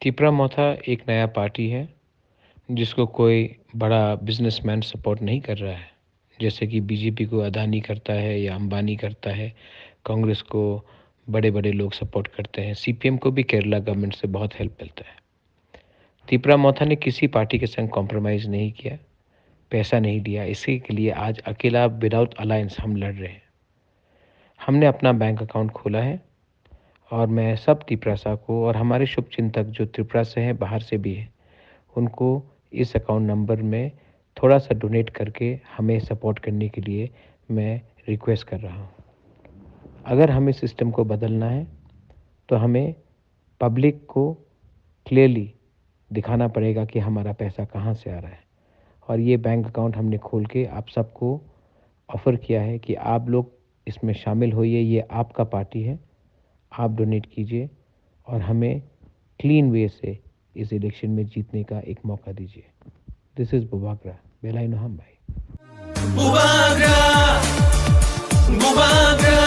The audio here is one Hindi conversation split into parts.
तिपरा मोथा एक नया पार्टी है जिसको कोई बड़ा बिजनेसमैन सपोर्ट नहीं कर रहा है। जैसे कि बीजेपी को अदानी करता है या अंबानी करता है, कांग्रेस को बड़े बड़े लोग सपोर्ट करते हैं, सीपीएम को भी केरला गवर्नमेंट से बहुत हेल्प मिलता है। तिपरा मोथा ने किसी पार्टी के संग कॉम्प्रोमाइज़ नहीं किया, पैसा नहीं दिया। इसी के लिए आज अकेला विदाउट अलायंस हम लड़ रहे हैं। हमने अपना बैंक अकाउंट खोला है और मैं सब तिपरासा को और हमारे शुभचिंतक जो त्रिपुरा से हैं, बाहर से भी हैं, उनको इस अकाउंट नंबर में थोड़ा सा डोनेट करके हमें सपोर्ट करने के लिए मैं रिक्वेस्ट कर रहा हूँ। अगर हमें सिस्टम को बदलना है तो हमें पब्लिक को क्लियरली दिखाना पड़ेगा कि हमारा पैसा कहाँ से आ रहा है। और ये बैंक अकाउंट हमने खोल के आप सबको ऑफ़र किया है कि आप लोग इसमें शामिल होइए। ये आपका पार्टी है, आप डोनेट कीजिए और हमें क्लीन वे से इस इलेक्शन में जीतने का एक मौका दीजिए। दिस इज़ बुबागरा बेलाइनो हम भाई। बुबागरा बुबागरा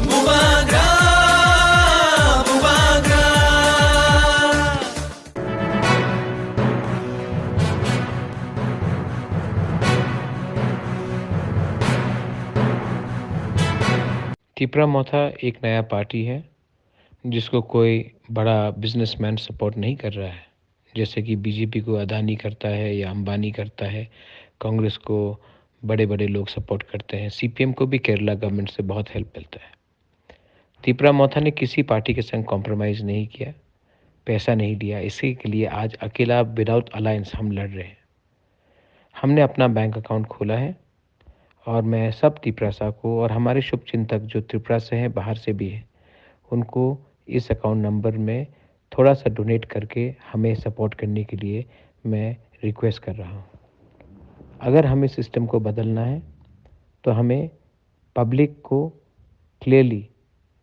बुबागरा बुबागरा। तिपरा मोथा एक नया पार्टी है जिसको कोई बड़ा बिजनेसमैन सपोर्ट नहीं कर रहा है। जैसे कि बीजेपी को अदानी करता है या अंबानी करता है, कांग्रेस को बड़े बड़े लोग सपोर्ट करते हैं, सीपीएम को भी केरला गवर्नमेंट से बहुत हेल्प मिलता है। तिपरा मोथा ने किसी पार्टी के संग कॉम्प्रोमाइज़ नहीं किया, पैसा नहीं दिया। इसी के लिए आज अकेला विदाउट अलायंस हम लड़ रहे हैं। हमने अपना बैंक अकाउंट खोला है और मैं सब तिपरासा को और हमारे शुभचिंतक जो त्रिपुरा से हैं, बाहर से भी हैं, उनको इस अकाउंट नंबर में थोड़ा सा डोनेट करके हमें सपोर्ट करने के लिए मैं रिक्वेस्ट कर रहा हूँ। अगर हमें सिस्टम को बदलना है तो हमें पब्लिक को क्लियरली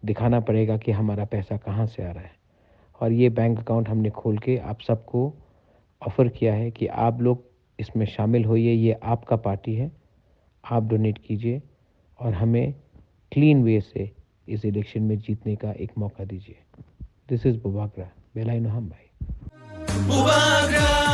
दिखाना पड़ेगा कि हमारा पैसा कहाँ से आ रहा है। और ये बैंक अकाउंट हमने खोल के आप सबको ऑफ़र किया है कि आप लोग इसमें शामिल होइए। ये आपका पार्टी है, आप डोनेट कीजिए और हमें क्लीन वे से इस इलेक्शन में जीतने का एक मौका दीजिए। दिस इज़ बुबागरा बेलाइनो हम भाई। बुबागरा